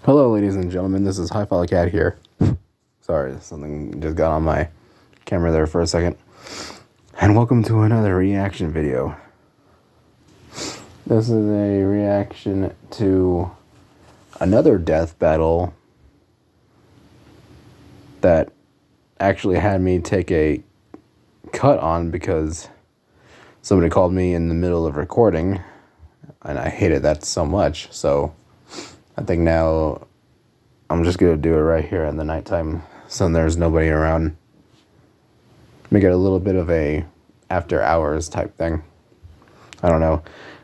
Hello, ladies and gentlemen. This is HighFallTheCat here. Sorry, something just got on my camera there for a second. And welcome to another reaction video. This is a reaction to another death battle that actually had me take a cut on because somebody called me in the middle of recording, and I hated that so much. So I think now I'm just going to do it right here in the nighttime so there's nobody around. Make it a little bit of a after hours type thing. I don't know.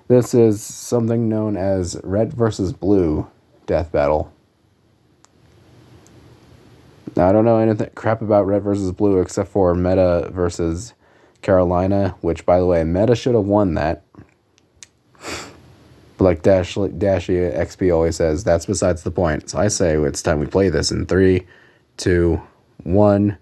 This is something known as Red versus Blue death battle. Now, I don't know anything crap about Red versus Blue except for Meta versus Carolina, which, by the way, Meta should have won that. But like Dashy XP always says, that's besides the point. So I say it's time we play this in 3, 2, 1,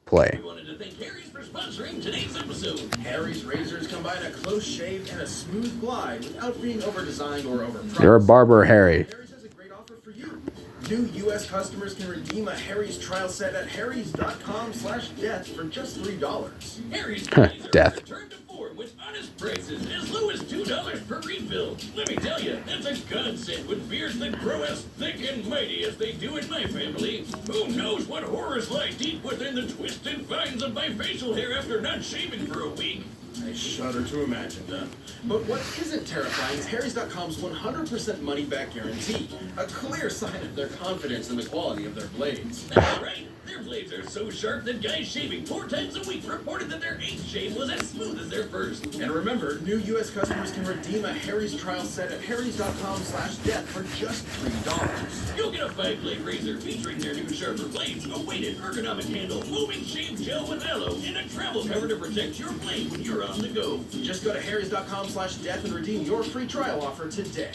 play. We wanted to thank Harry's for sponsoring today's episode. Harry's razors combine a close shave and a smooth glide without being over-designed or overpriced. You're a barber, Harry. Harry's has a great offer for you. New U.S. customers can redeem a Harry's trial set at harrys.com/death for just $3. Harry's Death. Return to form with honest prices as low as $2 per refill. Let me tell you, that's a godsend with beards that grow as thick and mighty as they do in my family. Who knows what horrors lie deep within the twisted vines of my facial hair after not shaving for a week? I shudder to imagine that. But what isn't terrifying is Harry's.com's 100% money-back guarantee. A clear sign of their confidence in the quality of their blades. That's right. Their blades are so sharp that guys shaving 4 times a week reported that their 8th shave was as smooth as their first. And remember, new U.S. customers can redeem a Harry's trial set at harrys.com/death for just $3. You'll get a 5-blade razor featuring their new sharper blades, a weighted ergonomic handle, moving shave gel with aloe, and a travel cover to protect your blade when you're on the go. Just go to harrys.com/death and redeem your free trial offer today.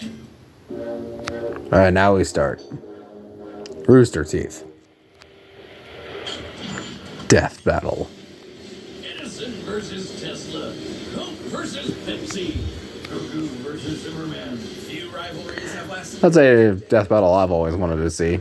Alright, now we start. Rooster Teeth. Death battle. Edison versus Tesla. Coke versus Pepsi. Goku versus Superman. Few rivalries have lasted. That's a death battle I've always wanted to see.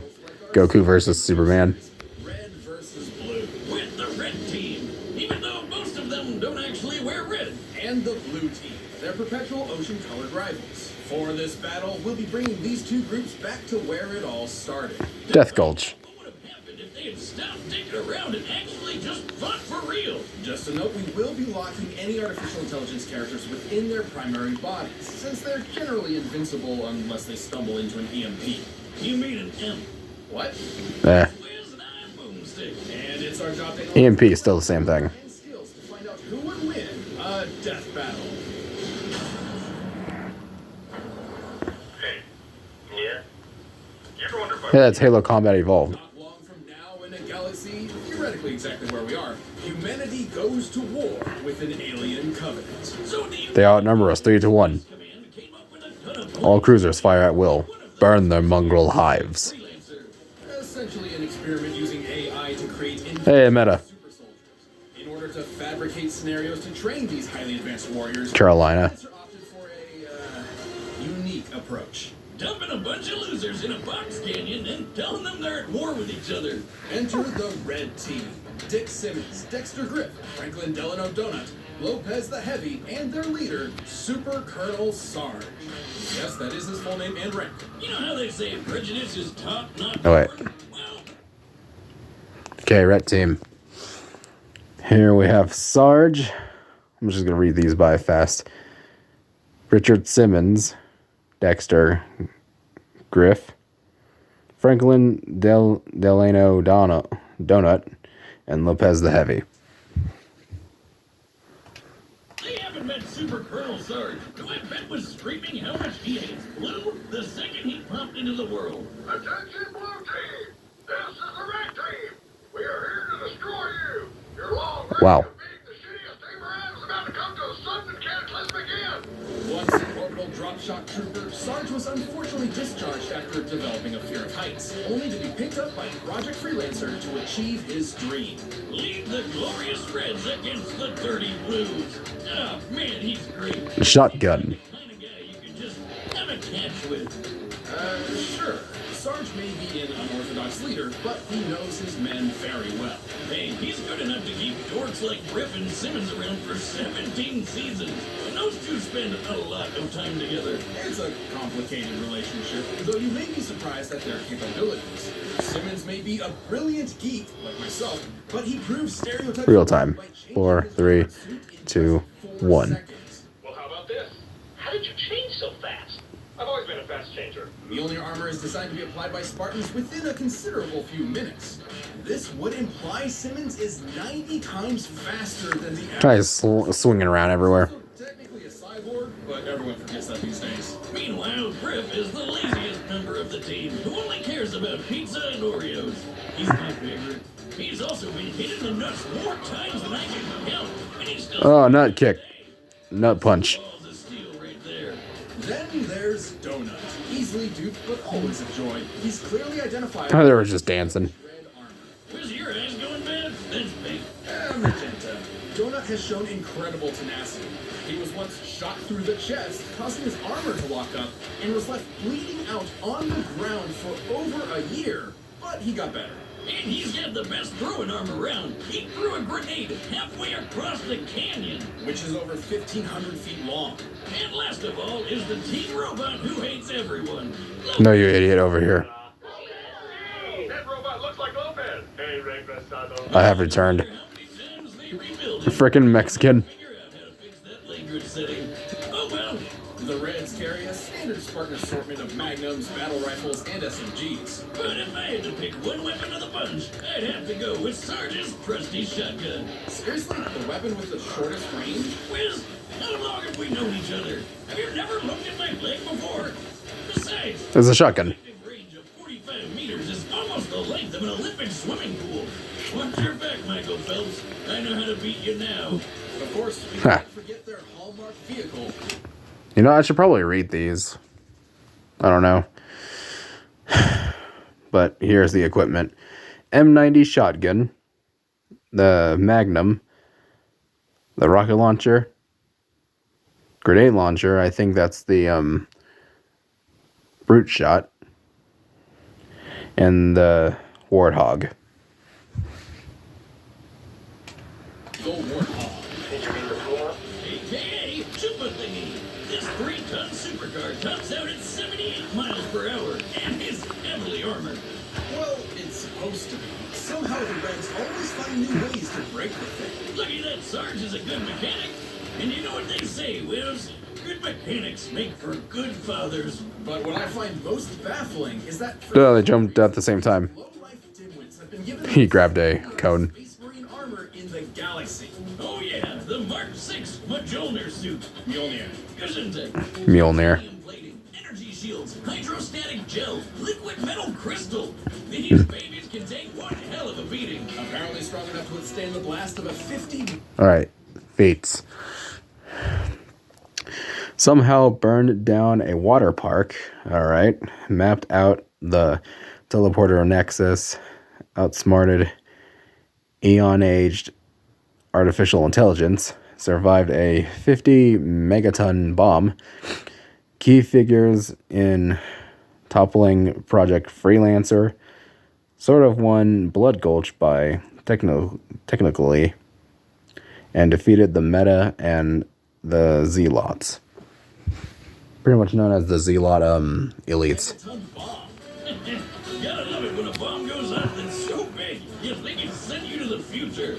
Goku versus Superman. Red versus blue. With the red team. Even though most of them don't actually wear red. And the blue team. They're perpetual ocean-colored rivals. For this battle, we'll be bringing these two groups back to where it all started. Death Gulch. What would have happened if they had stopped dicking around and actually just fought for real? Just a note, we will be locking any artificial intelligence characters within their primary bodies, since they're generally invincible unless they stumble into an EMP. You mean an M? What? Whiz and I boomstick. And it's our job to EMP is still the same thing. and skills to find out who would win a death battle. Hey, yeah? You ever wonder if Yeah, that's Halo Combat Evolved. Not long from now, in a galaxy theoretically exactly where we are, humanity goes to war with an alien covenant. So They outnumber us 3-1. command came up with a ton of All cruisers fire at will. Burn their mongrel hives. freelancer. Essentially an experiment using AI to create Hey, Meta. super soldiers. In order to fabricate scenarios to train these highly advanced warriors, Carolina. Freelancer opted for a unique approach. Dumping a bunch of losers in a box canyon and telling them they're at war with each other. Enter the red team. Dick Simmons, Dexter Griff, Franklin Delano Donut, Lopez the Heavy, and their leader, Super Colonel Sarge. Yes, that is his full name and rank. You know how they say prejudice is top, not Oh, wait. born? Well, Okay, red team. Here we have Sarge. I'm just going to read these by fast. Richard Simmons, Dexter Griff, Franklin Delano Donut, and Lopez the Heavy. they haven't met Super Colonel Sarge, who I bet was screaming how much he hates blue the second he popped into the world. Attention, blue team! This is the red team! We are here to destroy you! Your long reign Wow. of being the shittiest team around is about to come to a sudden and cataclysmic end! Once an orbital drop shot trooper, Sarge was unfortunately discharged after developing a fear of heights, only to be picked up by Project Freelancer to achieve his dream. Lead the glorious Reds against the dirty Blues. Oh man, he's great. Shotgun. The kind of guy you can just have a catch with. Sure. Sarge may be an unorthodox leader, but he knows his men very well. Hey, he's good enough to keep dorks like Griff and Simmons around for 17 seasons. And those two spend a lot of time together. It's a complicated relationship, though you may be surprised at their capabilities. Simmons may be a brilliant geek, like myself, but he proves stereotypes Real time. by changing 4, his 3, armor suit in 2, just 4 1. seconds. Well, how about this? How did you change so fast? I've always been a fast changer. Mjolnir armor is designed to be applied by Spartans within a considerable few minutes. This would imply Simmons is 90 times faster than the Guy's average. swinging around everywhere. So technically a cyborg, but everyone forgets that these days. Meanwhile, Griff is the laziest member of the team who only cares about pizza and Oreos. He's my favorite. He's also been hit in the nuts more times than I can count, and he's still. Oh, nut kick. Nut punch. Balls of steel right there. Then there's Donut. Easily duped, but always a joy. He's clearly identified. Oh, they were just dancing. Red armor. Was your eyes going bad? That's pink. Magenta. Donut has shown incredible tenacity. He was once shot through the chest, causing his armor to lock up, and was left bleeding out on the ground for over a year. But he got better. And he's got the best throwing arm around. He threw a grenade halfway across the canyon. Which is over 1,500 feet long. And last of all is the teen robot who hates everyone. No, you idiot over here. Hey, that robot looks like Lopez. Hey, regresado. I have returned. How many times they rebuild it. Freaking Mexican. Figure out how to fix that language setting. Oh well. The Reds carry a standard Spartan assortment of magnums, battle rifles, and SMGs. But if I had to pick one weapon of the bunch, I'd have to go with Sarge's trusty shotgun. Seriously, the weapon with the shortest range? Wiz, how long have we known each other? Have you never looked at my leg before? Besides, There's a shotgun. effective range of 45 meters is almost the length of an Olympic swimming pool. Watch your back, Michael Phelps. I know how to beat you now. Of course, we Ha. can't forget their hallmark vehicle. You know, I should probably read these. I don't know. But here's the equipment. M90 shotgun. The Magnum. The rocket launcher. Grenade launcher. I think that's the brute shot. And the Warthog. The Warthog. AKA Chupa Thingy. This 3-ton supercar tops out at 78 miles per hour and is heavily armored. Well, it's supposed to be. Somehow the Reds always find new ways to break the thing. Lucky that Sarge is a good mechanic. And you know what they say, Wiz? Good mechanics make for good fathers. But what I find most baffling is that Oh, they jumped at the same time. low-life dimwits have been given He grabbed a cone. Space Marine armor in the galaxy. Oh yeah, the Mark 6 Mjolnir suit. Mjolnir. Gesundheit. Mjolnir. Alien plating, energy shields, hydrostatic gel, liquid metal crystal. These babies can take one hell of a beating. Apparently strong enough to withstand the blast of a 50. Alright. Fates. Somehow burned down a water park. Alright. Mapped out the teleporter nexus. Outsmarted eon-aged artificial intelligence. Survived a 50 megaton bomb. Key figures in toppling Project Freelancer. Sort of won Blood Gulch by technically. And defeated the Meta and the Zealots. Pretty much known as the Zealot elites. Ton bomb. Gotta love it when a bomb goes off that's so big you think it sent you to the future.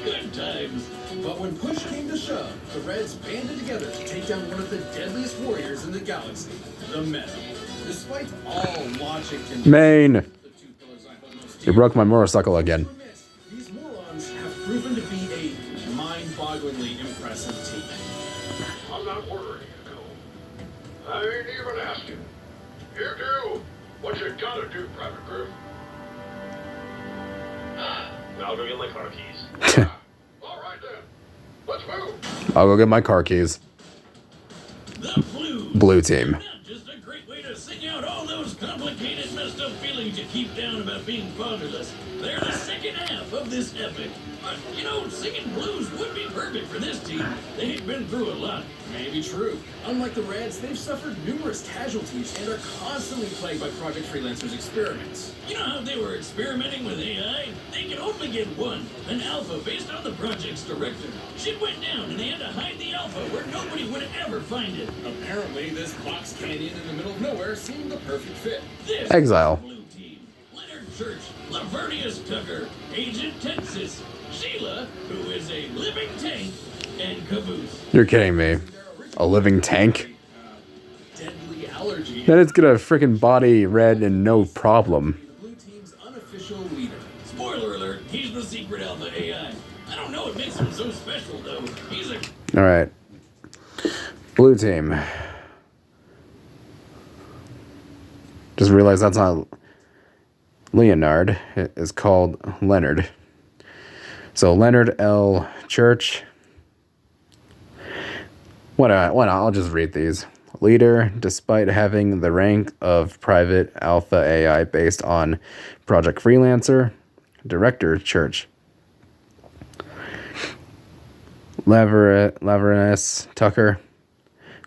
Good times. But when push came to shove, the Reds banded together to take down one of the deadliest warriors in the galaxy, the Meta. Despite all logic and Maine! the two pillars I hold most You dear, broke my motorcycle again. these morons have proven to be a mind-bogglingly impressive team. I'm not ordering you to go. I ain't even asking. You do what you gotta do, Private Griff. I'll go get my car keys. All right then. Let's move. I'll go get my car keys. The Blues. Blue team. Not just a great way to sing out all those complicated, messed up feelings you keep down about being fatherless. They're the second half of this epic. But, you know, singing blues would be perfect for this team. They've been through a lot. Maybe true. Unlike the Reds, they've suffered numerous casualties and are constantly plagued by Project Freelancer's experiments. You know how they were experimenting with AI? They could only get one, an alpha based on the project's director. Shit went down and they had to hide the alpha where nobody would ever find it. Apparently, this box canyon in the middle of nowhere seemed the perfect fit. This Exile. is the blue team. Leonard Church, Lavernius Tucker, Agent Texas, Sheila, who is a living tank, and Caboose. You're kidding me. A living tank? Deadly allergy. Then it's gonna freaking body red and no problem. The blue team's unofficial leader. Spoiler alert, he's the secret alpha AI. I don't know what makes him so special, though. He's a... Alright. Blue team. Just realized that's not Leonard. It is called Leonard. So Leonard L. Church. Why not? I'll just read these. Leader, despite having the rank of private alpha AI based on Project Freelancer. Director, Church. Lavernius Tucker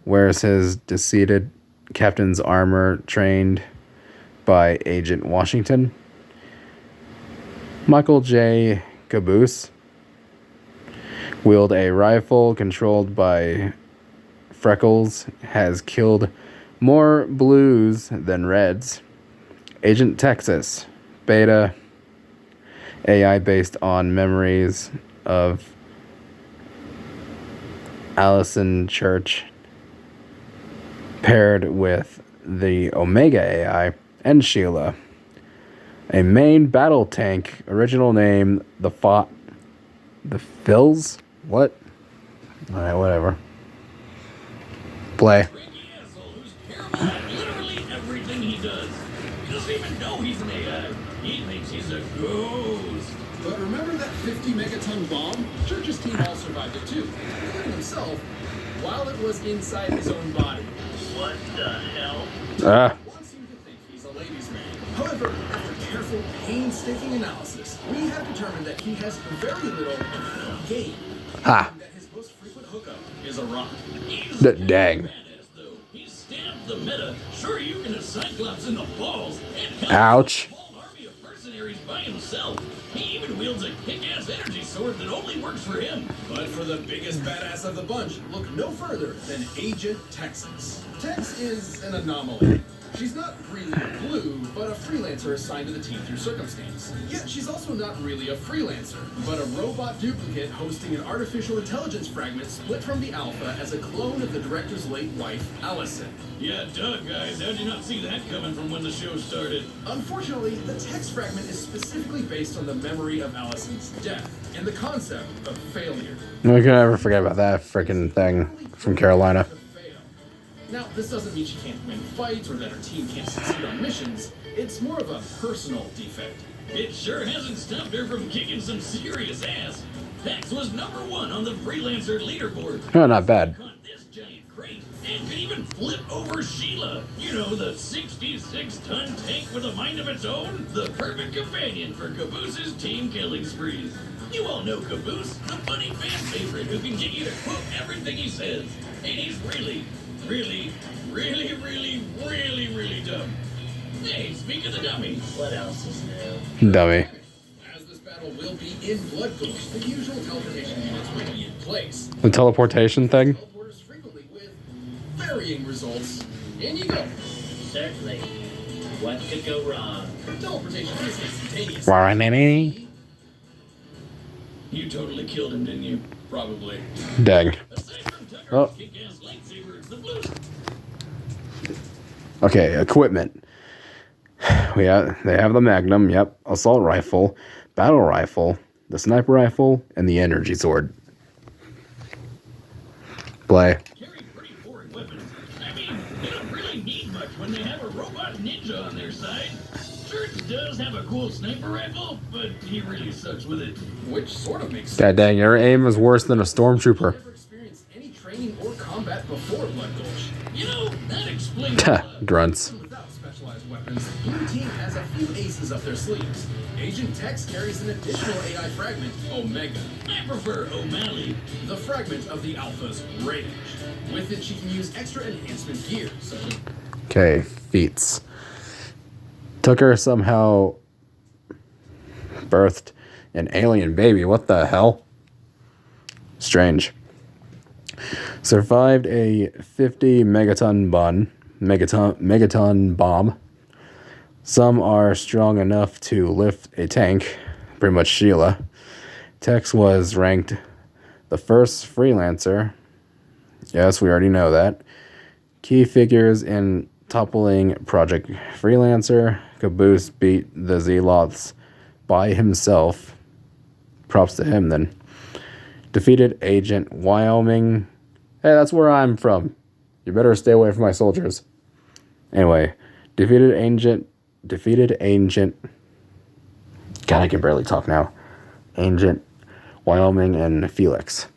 wears his deceased captain's armor trained by Agent Washington. Michael J. Caboose wield a rifle controlled by Freckles, has killed more blues than reds. Agent Texas, beta AI based on memories of Allison Church, paired with the Omega AI and Sheila. A main battle tank, original name, the Phils? What? Alright, whatever. Play. cranky asshole who's terrible at literally everything he does. He doesn't even know he's an AI. He thinks he's a ghost. But remember that 50 megaton bomb? Church's team all survived it too, including himself, while it was inside his own body. What the hell? Wants you to think he's a ladies' man. However, after careful, painstaking analysis, we have determined that he has very little gain. Ha. And that his most frequent hookup is a rock. He's Dang. badass, though. He stamped the meta. Sure, you can a Cyclops in the balls and help Ouch. a small army of mercenaries by himself. He even wields a kick-ass energy sword that only works for him. But for the biggest badass of the bunch, look no further than Agent Texas. Tex is an anomaly. She's not really blue, but a freelancer assigned to the team through circumstance. Yet she's also not really a freelancer, but a robot duplicate hosting an artificial intelligence fragment split from the alpha as a clone of the director's late wife, Allison. Yeah, duh, guys. How'd you not see that coming from when the show started? Unfortunately, the text fragment is specifically based on the memory of Allison's death and the concept of failure. No, you can never forget about that freaking thing from Carolina. Now, this doesn't mean she can't win fights or that her team can't succeed on missions. It's more of a personal defect. It sure hasn't stopped her from kicking some serious ass. Tex was #1 on the freelancer leaderboard. Oh, not bad. Caught this giant crate and could even flip over Sheila. You know, the 66-ton tank with a mind of its own? The perfect companion for Caboose's team killing sprees. You all know Caboose, the funny fan favorite who can get you to quote everything he says. And he's really dumb. Hey, speak of the dummy. What else is new? Dummy. As this battle will be in Blood Gulch, the usual teleportation units will be in place. The teleportation thing? Teleporters frequently with varying results. In you go. Certainly. What could go wrong? Teleportation is instantaneous. Dang. You totally killed him, didn't you? Probably. Aside from Tucker's Oh. kick-ass lightsabers, the blues. Okay, equipment. They have the Magnum, yep, assault rifle, battle rifle, the sniper rifle, and the energy sword. Play. Carry pretty boring weapons. I mean, they don't really need much when they have a robot ninja on their side. Church does have a cool sniper rifle, but he really sucks with it. Which sort of makes sense. God dang, your aim is worse than a stormtrooper. Never experienced any training or combat before Blood Gulch. You know, that explains a lot. Grunts. Without specialized as weapons, Blue Team has a few aces up their sleeves. Agent Tex carries an additional AI fragment, Omega. I prefer O'Malley. The fragment of the Alpha's rage. With it, she can use extra enhancement gear, such as... Okay, feats. Tucker somehow birthed an alien baby. What the hell? Strange. Survived a 50 megaton bomb. Some are strong enough to lift a tank. Pretty much Sheila. Tex was ranked the first freelancer. Yes, we already know that. Key figures in toppling Project Freelancer. Caboose beat the Zealots by himself. Props to him then. Defeated Agent Wyoming. Hey, that's where I'm from. You better stay away from my soldiers. Anyway, defeated Agent. God, I can barely talk now. Agent Wyoming and Felix.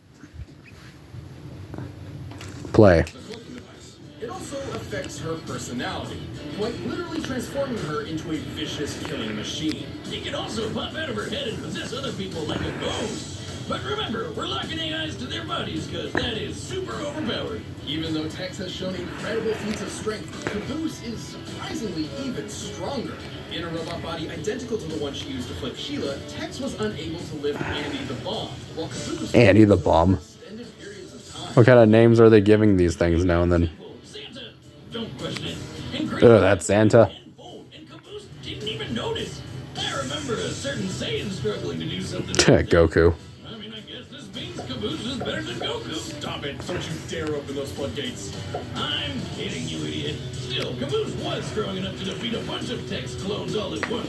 Play. It also affects her personality, quite literally transforming her into a vicious killing machine. She can also pop out of her head and possess other people like a ghost. But remember, we're locking AIs to their bodies because that is super overpowered. Even though Tex has shown incredible feats of strength, Caboose is surprisingly even stronger. In a robot body identical to the one she used to flip Sheila, Tex was unable to lift Andy the Bomb, while Caboose... Andy the Bomb. ...extended periods of time. What kind of names are they giving these things now and then? Santa, don't question it. Oh, that's Santa. And Caboose didn't even notice. I remember a certain Saiyan struggling to do something. Goku. I mean, I guess this means Caboose is better than Goku. Stop it! Don't you dare open those floodgates. I'm kidding, you idiot. Still, Caboose was strong enough to defeat a bunch of Tex clones all at once.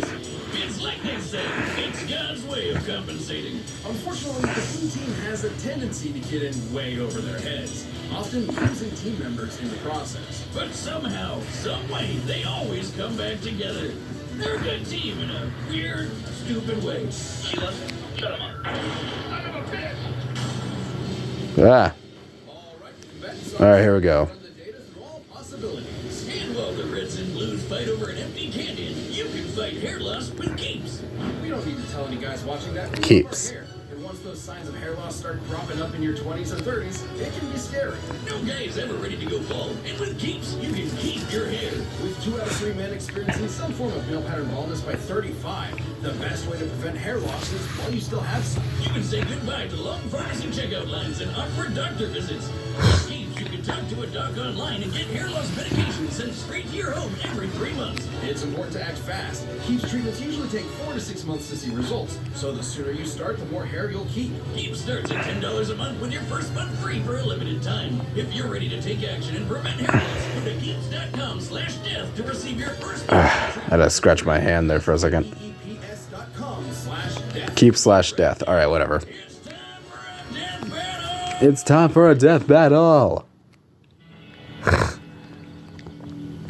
It's like they say, it's God's way of compensating. Unfortunately, the Blue Team has a tendency to get in way over their heads, often losing team members in the process. But somehow, some way, they always come back together. They're a good team in a weird, stupid way. Sheila, shut him up. Son of a bitch! Ah. Alright, here we go. Run the data through all possibilities. And while the Reds and Blues fight over an empty canyon, you can fight hair loss with keeps. We don't need to tell any guys watching that. we Keeps. love our hair. And once those signs of hair loss start cropping up in your 20s or 30s, it can be scary. No guy is ever ready to go bald, and with keeps, you can keep your hair. With 2 out of 3 men experiencing some form of male pattern baldness by 35, the best way to prevent hair loss is while you still have some. You can say goodbye to long pharmacy checkout lines and awkward doctor visits. With keeps, you can talk to a doc online and get hair loss medication sent straight to your home every 3 months. It's important to act fast. Keeps treatments usually take 4 to 6 months to see results, so the sooner you start, the more hair you'll keep. Keeps starts at $10 a month with your first month free for a limited time. If you're ready to take action and prevent hair loss, go to keeps.com/death to receive your first I had to scratch my hand there for a second. EEPS.com/death. Keep/death. Alright, whatever. It's time for a death battle. It's time for a death battle.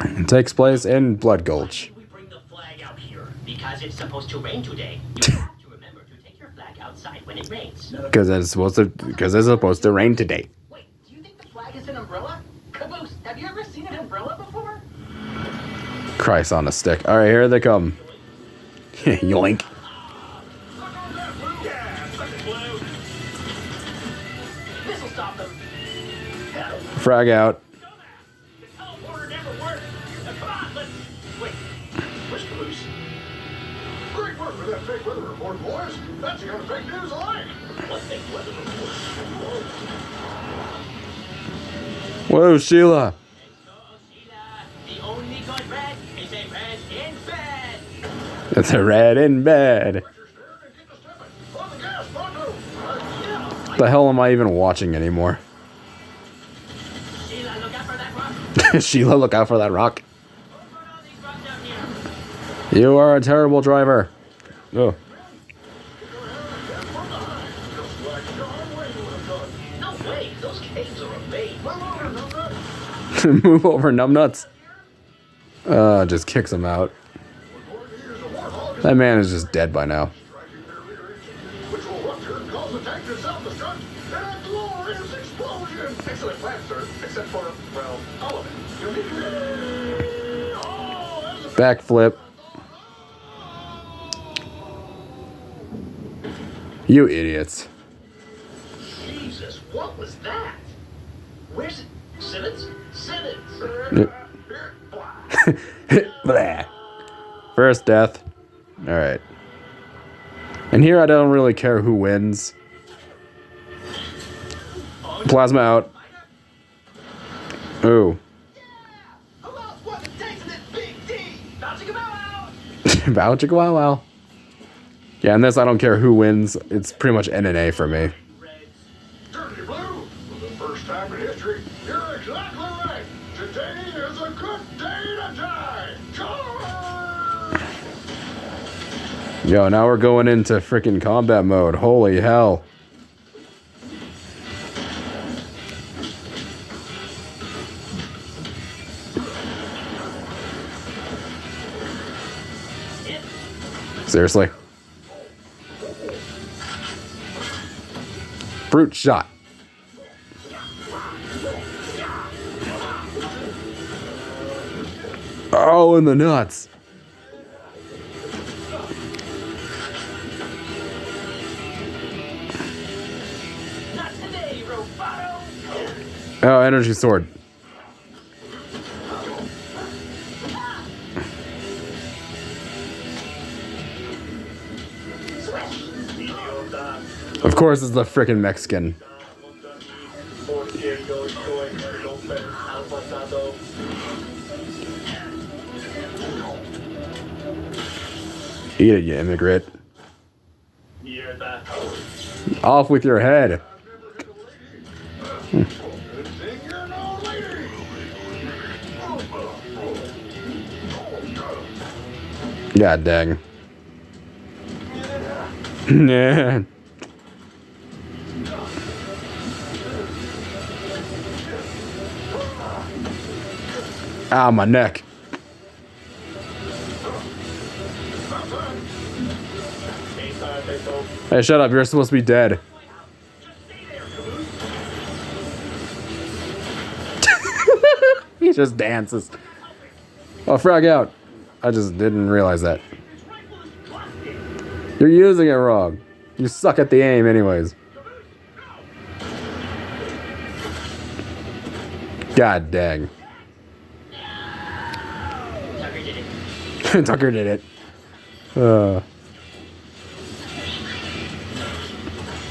It takes place in Blood Gulch. We bring the flag out here because it's supposed to rain today. You have to remember to take your flag outside when it rains. Because it's supposed to rain today. Wait, do you think the flag is an umbrella? Caboose, have you ever seen an umbrella before? Christ on a stick. Alright, here they come. Yoink. This'll stop them. Frag out. The teleporter never worked. Now, come on, let's... Wait, where's Caboose? Great work for that fake weather report, boys. That's the kind of fake news I like. What fake weather report? Whoa, Sheila. The only good red is a red in bed. It's a red in bed. On the gas, pronto. What the hell am I even watching anymore? Sheila, look out for that rock. Sheila, look out for that rock. Don't put all these rocks out here. You are a terrible driver. Oh. No way, those caves are a bait. Move over, numbnuts. Just kicks him out. That man is just dead by now. Which will rupture and cause the tank to self-destruct and glorious explosion. Excellent plan, sir. Except for, well, all of it. You'll need to... Oh, that's a Backflip. You idiots. Jesus, what was that? Where's it? Simmons? Simmons! Blah. First death. Alright. And here I don't really care who wins. Plasma out. Ooh. Who else wants a taste of this big D? Bouncing out! Bow chicka wow wow. Yeah, and this I don't care who wins. It's pretty much NNA for me. Dirty Blue, for the first time in history, you're exactly right. Today is a good day to die. Charge! Yo, now we're going into freaking combat mode. Holy hell. Seriously? Brute shot. Oh, in the nuts. Not today, Roboto! Oh, energy sword. Of course, it's the frickin' Mexican. Eat it, you immigrant. Off with your head. Good thing you're no lady. God dang. Yeah. Ah, my neck. Hey, shut up. You're supposed to be dead. He just dances. Oh, frag out. I just didn't realize that. You're using it wrong. You suck at the aim anyways. God dang. Tucker did it. Tucker did it.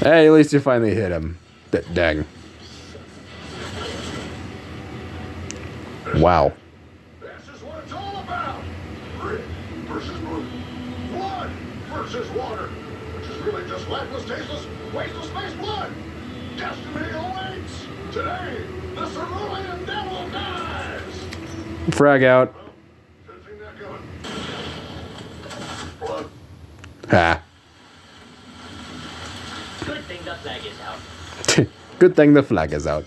Hey, at least you finally hit him. Dang. Wow. This is what it's all about. Red versus blue. Blood versus water. Which is really just lifeless, tasteless, wasteless space blood. Destiny awaits. Today, the cerulean devil dies. Frag out. Should've seen that coming. Blood. Ha. Good thing the flag is out. Good thing the flag is out.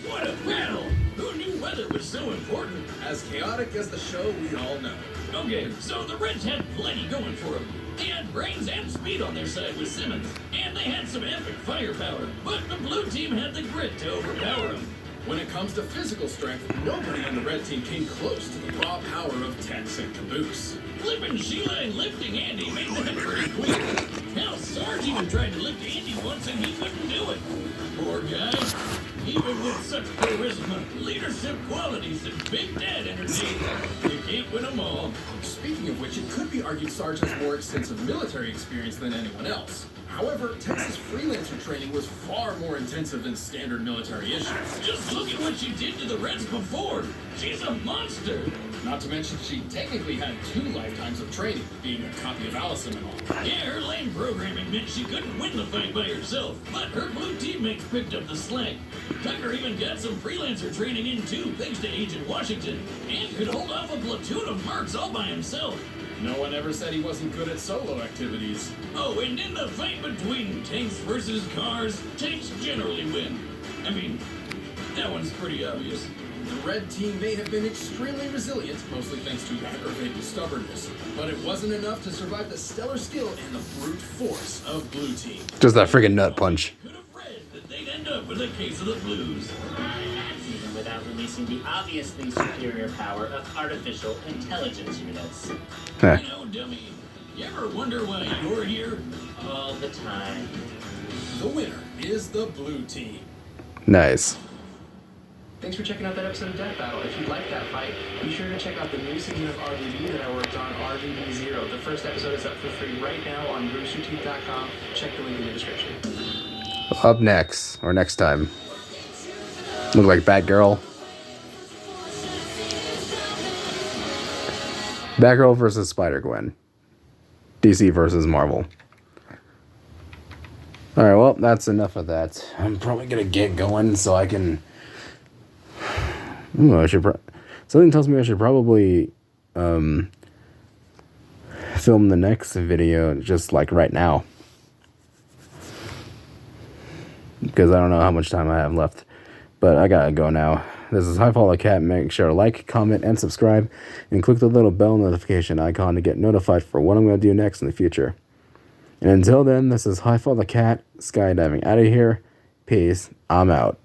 What a battle! Who knew weather was so important? As chaotic as the show, we all know. Okay, so the Reds had plenty going for them. They had brains and speed on their side with Simmons, and they had some epic firepower. But the blue team had the grit to overpower them. When it comes to physical strength, nobody on the red team came close to the raw power of Tex and Caboose. Flipping Sheila and lifting Andy made them pretty quick. Hell, Sarge even tried to lift Andy once and he couldn't do it. Poor guy. Even with such charisma, leadership qualities, and Big Dad energy, you can't win them all. Speaking of which, it could be argued Sarge has more extensive military experience than anyone else. However, Tex's freelancer training was far more intensive than standard military issues. Just look at what she did to the Reds before. She's a monster. Not to mention, she technically had 2 lifetimes of training, being a copy of Allison and all. Yeah, her lane programming meant she couldn't win the fight by herself, but her blue teammates picked up the slack. Tucker even got some freelancer training in too, thanks to Agent Washington, and could hold off a platoon of mercs all by himself. No one ever said he wasn't good at solo activities. Oh, and in the fight between tanks versus cars, tanks generally win. I mean, that one's pretty obvious. The red team may have been extremely resilient, mostly thanks to aggravating stubbornness, but it wasn't enough to survive the stellar skill and the brute force of blue team. Just that friggin' nut punch. Could have read that they'd end up with a case of the blues. That season with without releasing the obviously superior power of artificial intelligence units. Heh. You know, dummy, you ever wonder why you're here? All the time. The winner is the blue team. Nice. Thanks for checking out that episode of Death Battle. If you liked that fight, be sure to check out the new season of RVD that I worked on, RVD 0. The first episode is up for free right now on roosterteeth.com. Check the link in the description. Up next, or next time. Look like Batgirl. Batgirl versus Spider-Gwen. DC versus Marvel. Alright, well, that's enough of that. I'm probably gonna get going so I can... Ooh, I should something tells me I should probably film the next video just like right now. Because I don't know how much time I have left. But I gotta go now. This is HighFallTheCat. Make sure to like, comment, and subscribe. And click the little bell notification icon to get notified for what I'm going to do next in the future. And until then, this is HighFallTheCat skydiving out of here. Peace. I'm out.